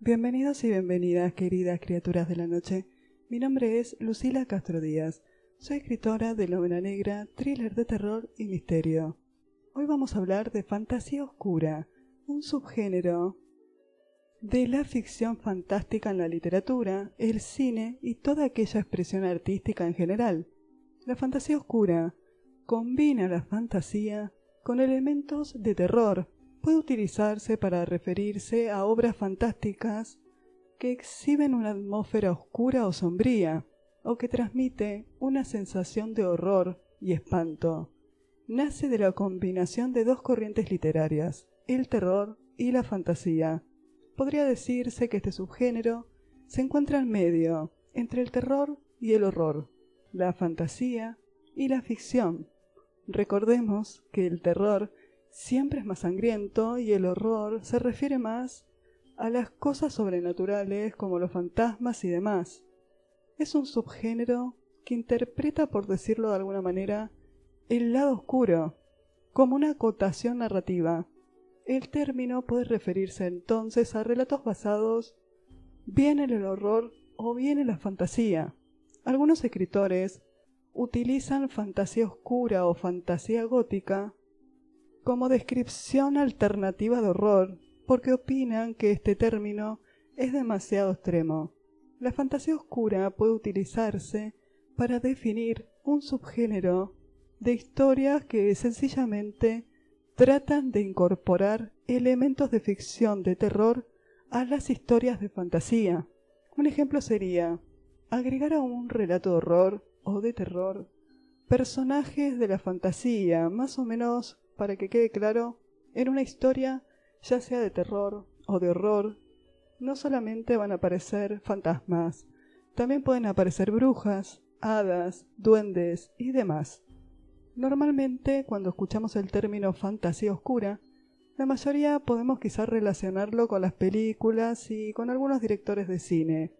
Bienvenidos y bienvenidas, queridas criaturas de la noche. Mi nombre es Lucila Castro Díaz. Soy escritora de novela negra, thriller de terror y misterio. Hoy vamos a hablar de fantasía oscura, un subgénero de la ficción fantástica en la literatura, el cine y toda aquella expresión artística en general. La fantasía oscura combina la fantasía con elementos de terror. Puede utilizarse para referirse a obras fantásticas que exhiben una atmósfera oscura o sombría, o que transmite una sensación de horror y espanto. Nace de la combinación de dos corrientes literarias, el terror y la fantasía. Podría decirse que este subgénero se encuentra en medio, entre el terror y el horror, la fantasía y la ficción. Recordemos que el terror siempre es más sangriento y el horror se refiere más a las cosas sobrenaturales como los fantasmas y demás. Es un subgénero que interpreta, por decirlo de alguna manera, el lado oscuro, como una acotación narrativa. El término puede referirse entonces a relatos basados bien en el horror o bien en la fantasía. Algunos escritores utilizan fantasía oscura o fantasía gótica como descripción alternativa de horror, porque opinan que este término es demasiado extremo. La fantasía oscura puede utilizarse para definir un subgénero de historias que sencillamente tratan de incorporar elementos de ficción de terror a las historias de fantasía. Un ejemplo sería agregar a un relato de horror o de terror personajes de la fantasía, más o menos para que quede claro, en una historia, ya sea de terror o de horror, no solamente van a aparecer fantasmas, también pueden aparecer brujas, hadas, duendes y demás. Normalmente, cuando escuchamos el término fantasía oscura, la mayoría podemos quizás relacionarlo con las películas y con algunos directores de cine.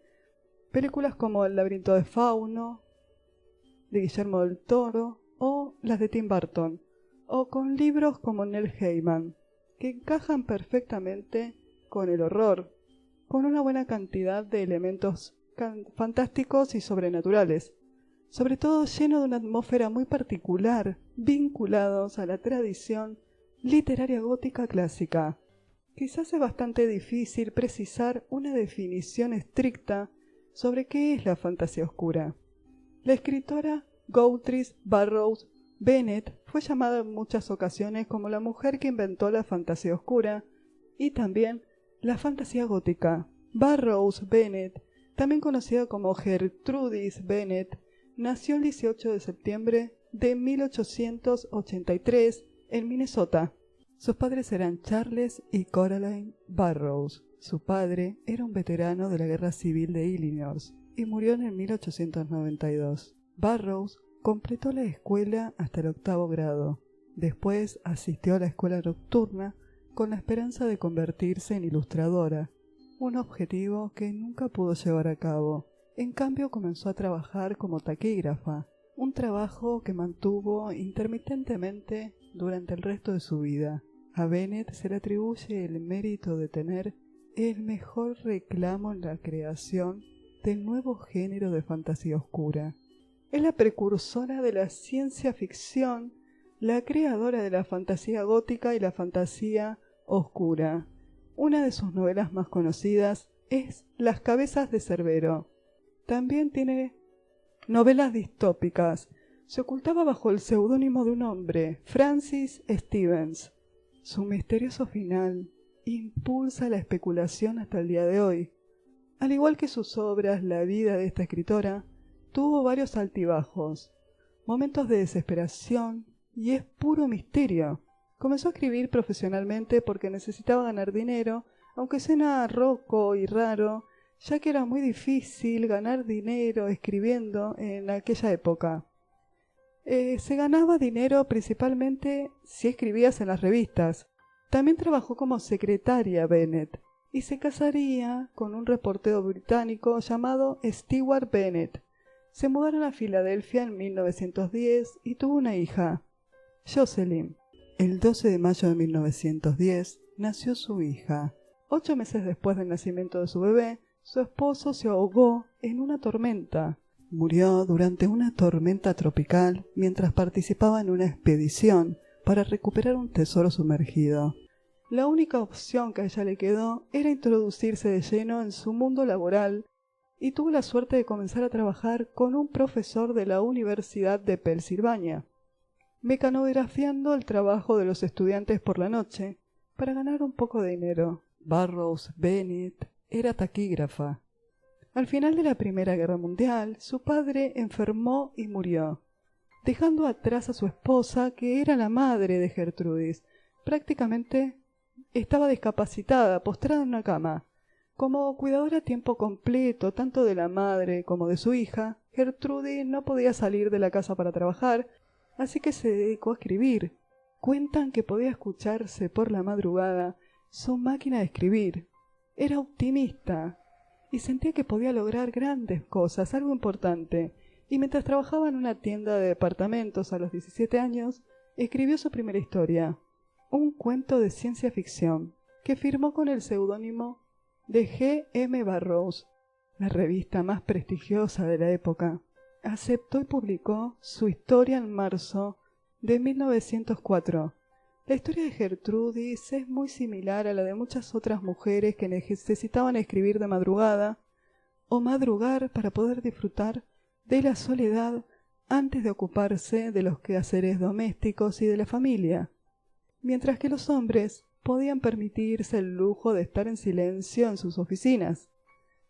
Películas como El laberinto de Fauno, de Guillermo del Toro, o las de Tim Burton, o con libros como Neil Gaiman, que encajan perfectamente con el horror, con una buena cantidad de elementos fantásticos y sobrenaturales, sobre todo lleno de una atmósfera muy particular, vinculados a la tradición literaria gótica clásica. Quizás es bastante difícil precisar una definición estricta sobre qué es la fantasía oscura. La escritora Beatrice Burroughs Bennett fue llamada en muchas ocasiones como la mujer que inventó la fantasía oscura y también la fantasía gótica. Burroughs Bennett, también conocida como Gertrudis Bennett, nació el 18 de septiembre de 1883 en Minnesota. Sus padres eran Charles y Coraline Burroughs. Su padre era un veterano de la Guerra Civil de Illinois y murió en el 1892. Burroughs completó la escuela hasta el 8º grado. Después asistió a la escuela nocturna con la esperanza de convertirse en ilustradora, un objetivo que nunca pudo llevar a cabo. En cambio, comenzó a trabajar como taquígrafa, un trabajo que mantuvo intermitentemente durante el resto de su vida. A Bennett se le atribuye el mérito de tener el mejor reclamo en la creación del nuevo género de fantasía oscura. Es la precursora de la ciencia ficción, la creadora de la fantasía gótica y la fantasía oscura. Una de sus novelas más conocidas es Las cabezas de Cerbero. También tiene novelas distópicas. Se ocultaba bajo el seudónimo de un hombre, Francis Stevens. Su misterioso final impulsa la especulación hasta el día de hoy. Al igual que sus obras, la vida de esta escritora tuvo varios altibajos, momentos de desesperación y es puro misterio. Comenzó a escribir profesionalmente porque necesitaba ganar dinero, aunque suena roco y raro, ya que era muy difícil ganar dinero escribiendo en aquella época. Se ganaba dinero principalmente si escribías en las revistas. También trabajó como secretaria Bennett y se casaría con un reportero británico llamado Stewart Bennett. Se mudaron a Filadelfia en 1910 y tuvo una hija, Jocelyn. El 12 de mayo de 1910 nació su hija. 8 meses después del nacimiento de su bebé, su esposo se ahogó en una tormenta. Murió durante una tormenta tropical mientras participaba en una expedición para recuperar un tesoro sumergido. La única opción que a ella le quedó era introducirse de lleno en su mundo laboral y tuvo la suerte de comenzar a trabajar con un profesor de la Universidad de Pensilvania, mecanografiando el trabajo de los estudiantes por la noche para ganar un poco de dinero. Burroughs Bennett era taquígrafa. Al final de la Primera Guerra Mundial, su padre enfermó y murió, dejando atrás a su esposa, que era la madre de Gertrudis. Prácticamente estaba discapacitada, postrada en una cama. Como cuidadora a tiempo completo, tanto de la madre como de su hija, Gertrudis no podía salir de la casa para trabajar, así que se dedicó a escribir. Cuentan que podía escucharse por la madrugada su máquina de escribir. Era optimista y sentía que podía lograr grandes cosas, algo importante, y mientras trabajaba en una tienda de departamentos a los 17 años, escribió su primera historia, un cuento de ciencia ficción, que firmó con el seudónimo de G. M. Burroughs, la revista más prestigiosa de la época. Aceptó y publicó su historia en marzo de 1904. La historia de Gertrudis es muy similar a la de muchas otras mujeres que necesitaban escribir de madrugada o madrugar para poder disfrutar de la soledad antes de ocuparse de los quehaceres domésticos y de la familia, mientras que los hombres podían permitirse el lujo de estar en silencio en sus oficinas.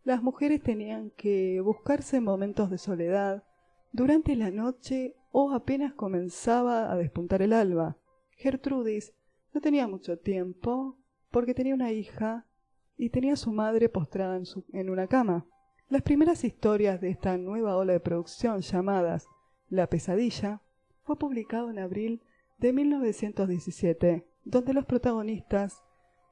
Las mujeres tenían que buscarse momentos de soledad durante la noche o apenas comenzaba a despuntar el alba. Gertrudis no tenía mucho tiempo porque tenía una hija y tenía a su madre postrada en una cama. Las primeras historias de esta nueva ola de producción, llamadas La Pesadilla, fue publicado en abril de 1917, donde los protagonistas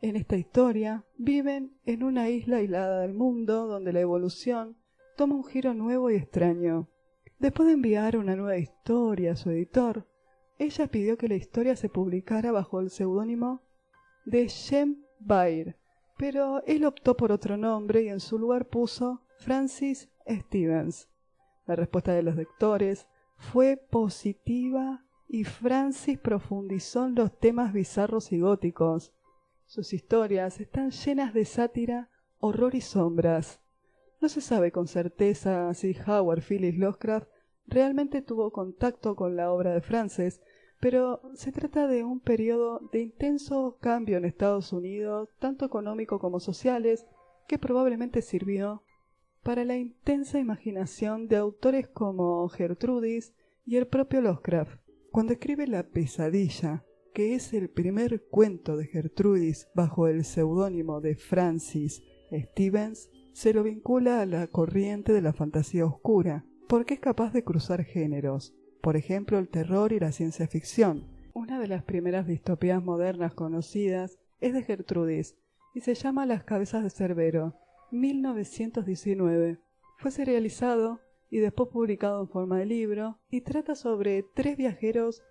en esta historia viven en una isla aislada del mundo donde la evolución toma un giro nuevo y extraño. Después de enviar una nueva historia a su editor, ella pidió que la historia se publicara bajo el seudónimo de Jem Bair, pero él optó por otro nombre y en su lugar puso Francis Stevens. La respuesta de los lectores fue positiva y Francis profundizó en los temas bizarros y góticos. Sus historias están llenas de sátira, horror y sombras. No se sabe con certeza si Howard Phillips Lovecraft realmente tuvo contacto con la obra de Francis, pero se trata de un periodo de intenso cambio en Estados Unidos, tanto económico como sociales, que probablemente sirvió para la intensa imaginación de autores como Gertrudis y el propio Lovecraft. Cuando escribe La Pesadilla, que es el primer cuento de Gertrudis bajo el seudónimo de Francis Stevens, se lo vincula a la corriente de la fantasía oscura, porque es capaz de cruzar géneros, por ejemplo el terror y la ciencia ficción. Una de las primeras distopías modernas conocidas es de Gertrudis y se llama Las cabezas de Cerbero, 1919. Fue serializado y después publicado en forma de libro y trata sobre 3 viajeros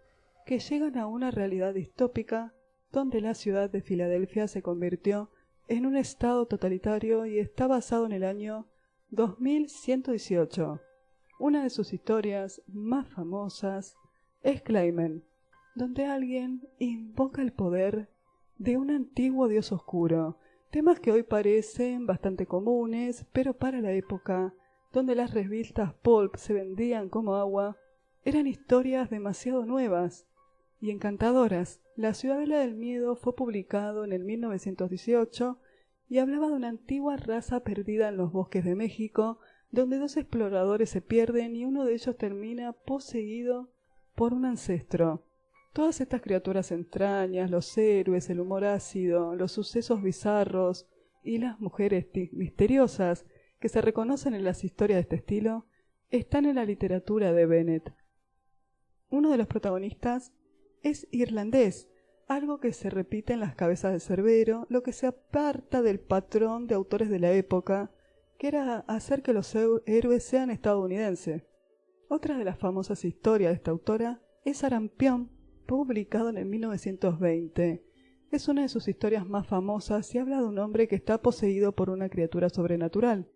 que llegan a una realidad distópica donde la ciudad de Filadelfia se convirtió en un estado totalitario y está basado en el año 2118. Una de sus historias más famosas es Clayman, donde alguien invoca el poder de un antiguo dios oscuro, temas que hoy parecen bastante comunes, pero para la época, donde las revistas pulp se vendían como agua, eran historias demasiado nuevas y encantadoras. La Ciudadela del Miedo fue publicado en el 1918 y hablaba de una antigua raza perdida en los bosques de México, donde 2 exploradores se pierden y uno de ellos termina poseído por un ancestro. Todas estas criaturas extrañas, los héroes, el humor ácido, los sucesos bizarros y las mujeres misteriosas que se reconocen en las historias de este estilo, están en la literatura de Bennett. Uno de los protagonistas es irlandés, algo que se repite en Las cabezas de Cerbero, lo que se aparta del patrón de autores de la época, que era hacer que los héroes sean estadounidenses. Otra de las famosas historias de esta autora es Sarampión, publicado en el 1920. Es una de sus historias más famosas y habla de un hombre que está poseído por una criatura sobrenatural.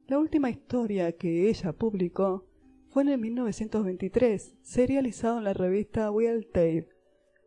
La última historia que ella publicó fue en el 1923, serializado en la revista Wild Tale.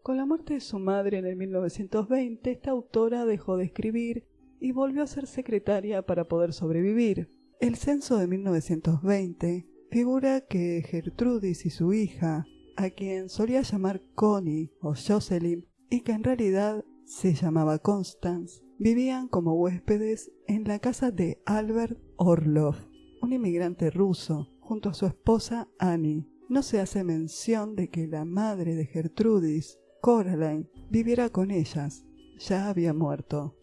Con la muerte de su madre en el 1920, esta autora dejó de escribir y volvió a ser secretaria para poder sobrevivir. El censo de 1920 figura que Gertrudis y su hija, a quien solía llamar Connie o Jocelyn, y que en realidad se llamaba Constance, vivían como huéspedes en la casa de Albert Orlov, un inmigrante ruso, junto a su esposa Annie. No se hace mención de que la madre de Gertrudis, Coraline, viviera con ellas. Ya había muerto.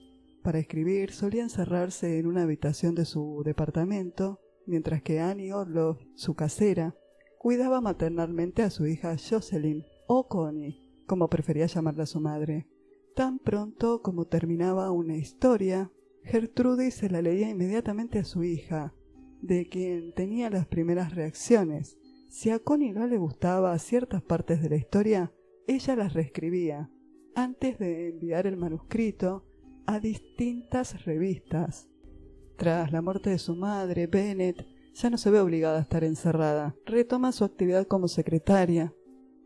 Para escribir solía encerrarse en una habitación de su departamento, mientras que Annie Orlov, su casera, cuidaba maternalmente a su hija Jocelyn, o Connie, como prefería llamarla su madre. Tan pronto como terminaba una historia, Gertrudis se la leía inmediatamente a su hija, de quien tenía las primeras reacciones. Si a Connie no le gustaba ciertas partes de la historia, ella las reescribía, antes de enviar el manuscrito a distintas revistas. Tras la muerte de su madre, Bennett ya no se ve obligada a estar encerrada. Retoma su actividad como secretaria.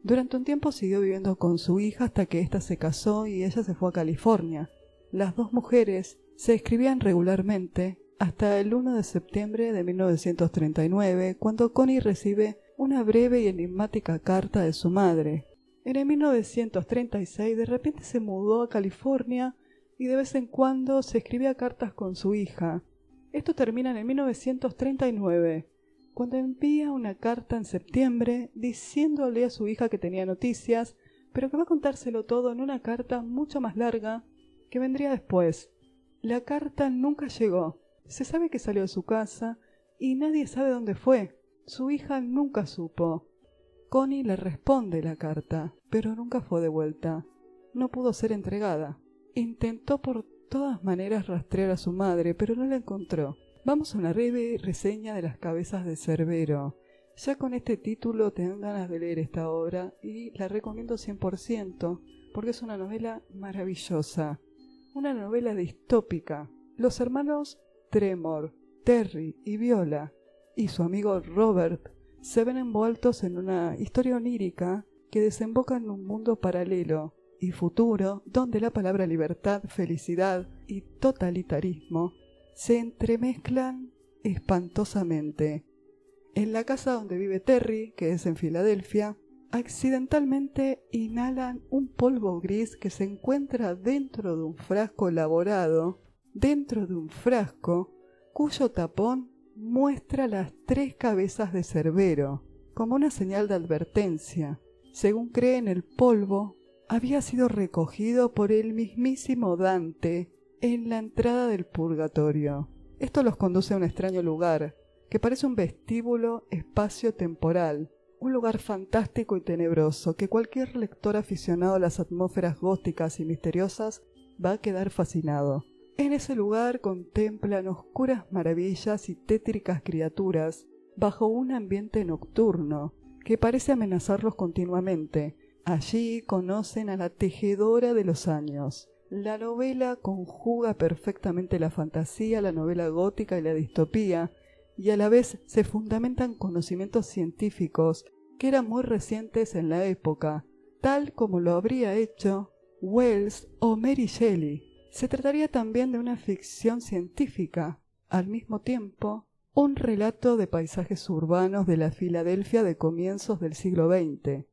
Durante un tiempo siguió viviendo con su hija hasta que ésta se casó y ella se fue a California. Las dos mujeres se escribían regularmente hasta el 1 de septiembre de 1939, cuando Connie recibe una breve y enigmática carta de su madre. En el 1936 de repente se mudó a California y de vez en cuando se escribía cartas con su hija. Esto termina en el 1939, cuando envía una carta en septiembre diciéndole a su hija que tenía noticias, pero que va a contárselo todo en una carta mucho más larga que vendría después. La carta nunca llegó. Se sabe que salió de su casa y nadie sabe dónde fue. Su hija nunca supo. Connie le responde la carta, pero nunca fue devuelta. No pudo ser entregada. Intentó por todas maneras rastrear a su madre, pero no la encontró. Vamos a una breve reseña de Las cabezas de Cerbero. Ya con este título te dan ganas de leer esta obra y la recomiendo 100% porque es una novela maravillosa. Una novela distópica. Los hermanos Tremor, Terry y Viola y su amigo Robert se ven envueltos en una historia onírica que desemboca en un mundo paralelo y futuro donde la palabra libertad, felicidad y totalitarismo se entremezclan espantosamente. En la casa donde vive Terry, que es en Filadelfia, accidentalmente inhalan un polvo gris que se encuentra dentro de un frasco elaborado, dentro de un frasco cuyo tapón muestra las 3 cabezas de Cerbero, como una señal de advertencia. Según creen, el polvo había sido recogido por el mismísimo Dante en la entrada del purgatorio. Esto los conduce a un extraño lugar, que parece un vestíbulo espacio-temporal, un lugar fantástico y tenebroso que cualquier lector aficionado a las atmósferas góticas y misteriosas va a quedar fascinado. En ese lugar contemplan oscuras maravillas y tétricas criaturas bajo un ambiente nocturno que parece amenazarlos continuamente. Allí conocen a la tejedora de los años. La novela conjuga perfectamente la fantasía, la novela gótica y la distopía, y a la vez se fundamentan conocimientos científicos que eran muy recientes en la época, tal como lo habría hecho Wells o Mary Shelley. Se trataría también de una ficción científica, al mismo tiempo un relato de paisajes urbanos de la Filadelfia de comienzos del siglo XX,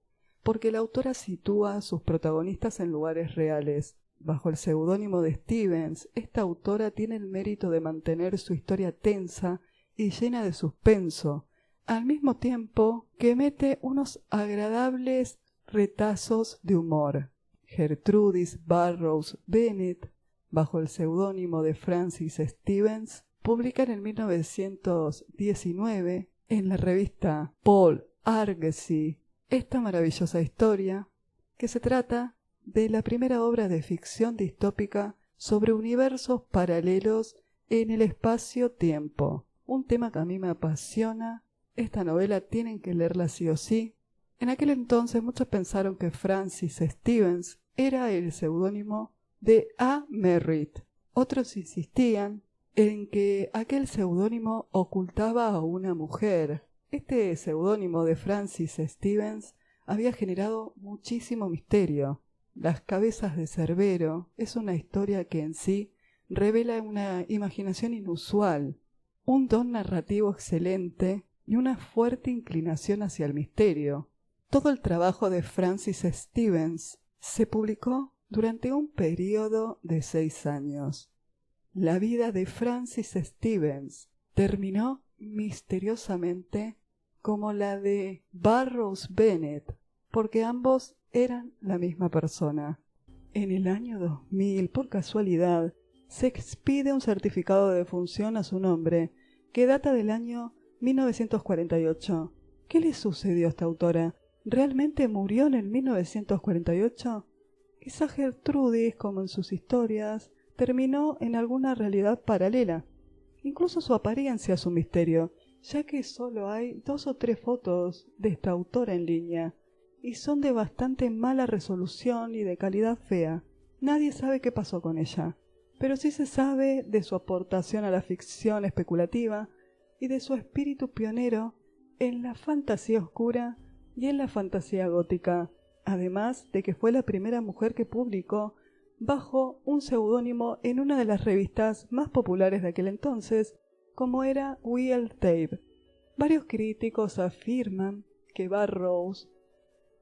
porque la autora sitúa a sus protagonistas en lugares reales. Bajo el seudónimo de Stevens, esta autora tiene el mérito de mantener su historia tensa y llena de suspenso, al mismo tiempo que mete unos agradables retazos de humor. Gertrudis Burroughs Bennett, bajo el seudónimo de Frances Stevens, publica en el 1919 en la revista Paul Argosy esta maravillosa historia, que se trata de la primera obra de ficción distópica sobre universos paralelos en el espacio-tiempo. Un tema que a mí me apasiona. Esta novela tienen que leerla sí o sí. En aquel entonces muchos pensaron que Frances Stevens era el seudónimo de A. Merritt. Otros insistían en que aquel seudónimo ocultaba a una mujer. Este seudónimo de Francis Stevens había generado muchísimo misterio. Las cabezas de Cerbero es una historia que en sí revela una imaginación inusual, un don narrativo excelente y una fuerte inclinación hacia el misterio. Todo el trabajo de Francis Stevens se publicó durante un periodo de 6 años. La vida de Francis Stevens terminó misteriosamente como la de Burroughs Bennett, porque ambos eran la misma persona. En el año 2000, por casualidad, se expide un certificado de defunción a su nombre, que data del año 1948. ¿Qué le sucedió a esta autora? ¿Realmente murió en el 1948? Quizá Gertrudis, como en sus historias, terminó en alguna realidad paralela. Incluso su apariencia es un misterio, ya que solo hay 2 o 3 fotos de esta autora en línea, y son de bastante mala resolución y de calidad fea. Nadie sabe qué pasó con ella, pero sí se sabe de su aportación a la ficción especulativa y de su espíritu pionero en la fantasía oscura y en la fantasía gótica, además de que fue la primera mujer que publicó bajo un seudónimo en una de las revistas más populares de aquel entonces, como era Wild Tape. Varios críticos afirman que Burroughs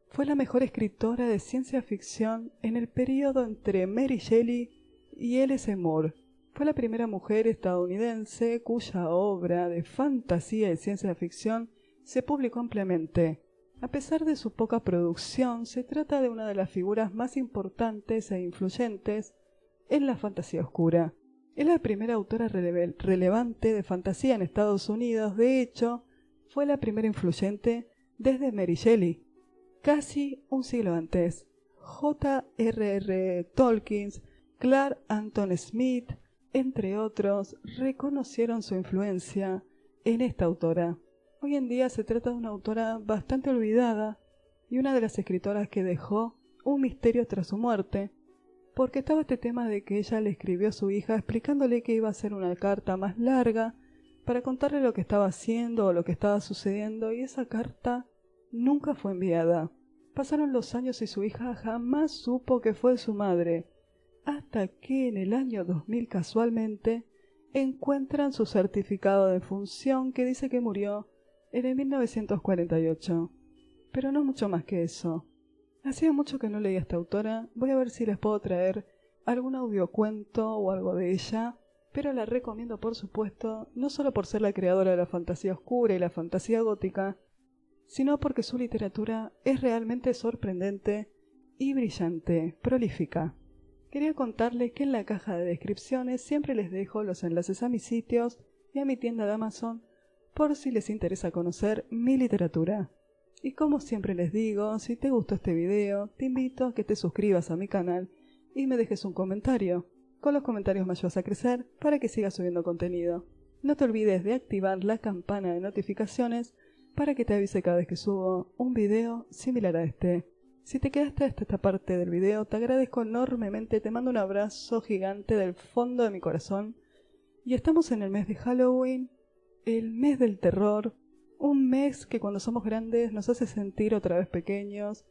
fue la mejor escritora de ciencia ficción en el período entre Mary Shelley y L.S. Moore. Fue la primera mujer estadounidense cuya obra de fantasía y ciencia ficción se publicó ampliamente. A pesar de su poca producción, se trata de una de las figuras más importantes e influyentes en la fantasía oscura. Es la primera autora relevante de fantasía en Estados Unidos. De hecho, fue la primera influyente desde Mary Shelley, casi un siglo antes. J.R.R. Tolkien, Clark Anton Smith, entre otros, reconocieron su influencia en esta autora. Hoy en día se trata de una autora bastante olvidada y una de las escritoras que dejó un misterio tras su muerte, porque estaba este tema de que ella le escribió a su hija explicándole que iba a hacer una carta más larga para contarle lo que estaba haciendo o lo que estaba sucediendo, y esa carta nunca fue enviada. Pasaron los años y su hija jamás supo que fue su madre, hasta que en el año 2000 casualmente encuentran su certificado de defunción que dice que murió en el 1948. Pero no mucho más que eso. Hacía mucho que no leía a esta autora. Voy a ver si les puedo traer algún audiocuento o algo de ella, pero la recomiendo por supuesto, no solo por ser la creadora de la fantasía oscura y la fantasía gótica, sino porque su literatura es realmente sorprendente y brillante, prolífica. Quería contarles que en la caja de descripciones siempre les dejo los enlaces a mis sitios y a mi tienda de Amazon por si les interesa conocer mi literatura. Y como siempre les digo, si te gustó este video, te invito a que te suscribas a mi canal y me dejes un comentario. Con los comentarios me ayudas a crecer para que siga subiendo contenido. No te olvides de activar la campana de notificaciones para que te avise cada vez que subo un video similar a este. Si te quedaste hasta esta parte del video, te agradezco enormemente, te mando un abrazo gigante del fondo de mi corazón. Y estamos en el mes de Halloween, el mes del terror, un mes que cuando somos grandes nos hace sentir otra vez pequeños,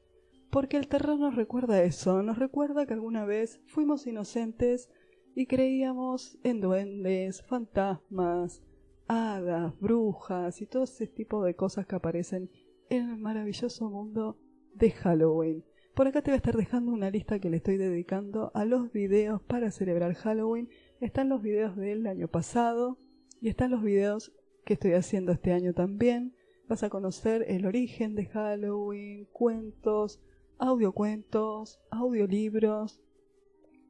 porque el terror nos recuerda eso, nos recuerda que alguna vez fuimos inocentes y creíamos en duendes, fantasmas, hadas, brujas y todo ese tipo de cosas que aparecen en el maravilloso mundo de Halloween. Por acá te voy a estar dejando una lista que le estoy dedicando a los videos para celebrar Halloween. Están los videos del año pasado y están los videos que estoy haciendo este año también. Vas a conocer el origen de Halloween, cuentos, audiocuentos, audiolibros,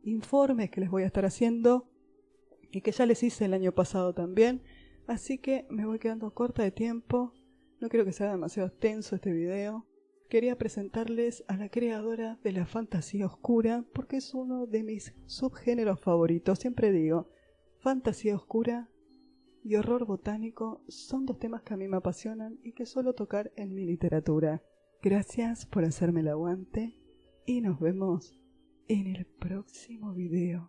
informes que les voy a estar haciendo y que ya les hice el año pasado también. Así que me voy quedando corta de tiempo. No quiero que sea demasiado extenso este video. Quería presentarles a la creadora de la fantasía oscura porque es uno de mis subgéneros favoritos. Siempre digo, fantasía oscura y horror botánico son 2 temas que a mí me apasionan y que suelo tocar en mi literatura. Gracias por hacerme el aguante y nos vemos en el próximo video.